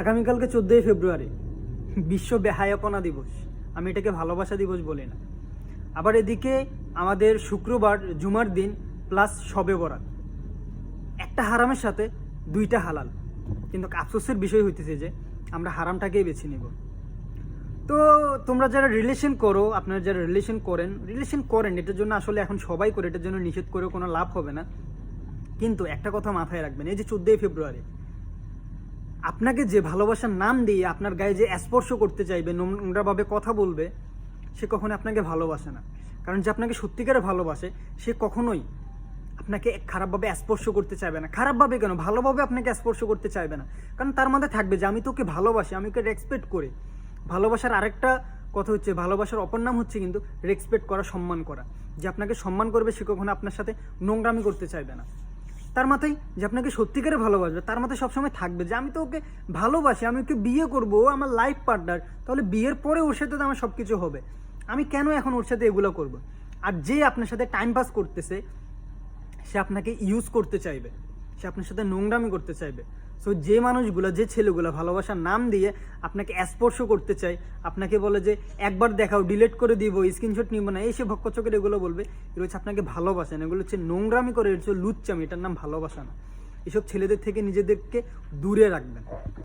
আগামীকালকে 14ই ফেব্রুয়ারি বিশ্ব বেহায়াপনা দিবস। আমি এটাকে ভালোবাসা দিবস বলি না। আবার এদিকে আমাদের শুক্রবার জুমার দিন প্লাস শবে বরাত, একটা হারামের সাথে দুইটা হালাল। কিন্তু আফসোসের বিষয় হইতেছে যে আমরা হারামটাকেই বেছে নিব। তো তোমরা যারা রিলেশন করো, আপনারা যারা রিলেশন করেন এটার জন্য আসলে এখন সবাই করে, এটার জন্য নিষেধ করেও কোনো লাভ হবে না। কিন্তু একটা কথা মাথায় রাখবেন, এই যে 14ই ফেব্রুয়ারি আপনাকে যে ভালোবাসার নাম দিয়ে আপনার গায়ে যে স্পর্শ করতে চাইবে, নোংরাভাবে কথা বলবে, সে কখনোই আপনাকে ভালোবাসে না। কারণ যে আপনাকে সত্যিকারে ভালোবাসে সে কখনোই আপনাকে খারাপভাবে স্পর্শ করতে চাইবে না। খারাপভাবে কেন, ভালোভাবে আপনাকে স্পর্শ করতে চাইবে না। কারণ তার মধ্যে থাকবে যে আমি তোকে ভালোবাসি, আমি ওকে রেসপেক্ট করি। ভালোবাসার আরেকটা কথা হচ্ছে, ভালোবাসার অপর নাম হচ্ছে কিন্তু রেসপেক্ট করা, সম্মান করা। যে আপনাকে সম্মান করবে সে কখনো আপনার সাথে নোংরামি করতে চাইবে না। তার মাথায় যে আপনাকে সত্যিকারে ভালোবাসবে, তার মাথায় সবসময় থাকবে যে আমি তো ওকে ভালোবাসি, আমি ওকে বিয়ে করবো, ও আমার লাইফ পার্টনার, তাহলে বিয়ের পরে ওর সাথে তো আমার সব কিছু হবে, আমি কেন এখন ওর সাথে এগুলো করবো। আর যে আপনার সাথে টাইম পাস করতেছে সে আপনাকে ইউজ করতে চাইবে, সে আপনার সাথে নোংরামি করতে চাইবে। সো যে মানুষগুলো, যে ছেলেগুলো ভালোবাসার নাম দিয়ে আপনাকে স্পর্শ করতে চায়, আপনাকে বলে যে একবার দেখাও, ডিলিট করে দিব, স্ক্রিনশট নিব না, এই সে ভক্কচকের এগুলো বলবে, এগুলো হচ্ছে আপনাকে ভালোবাসে না, এগুলো হচ্ছে নোংরামি করে, এটা হচ্ছে লুচ্চামি, এটার নাম ভালোবাসা না। এসব ছেলেদের থেকে নিজেদেরকে দূরে রাখবেন।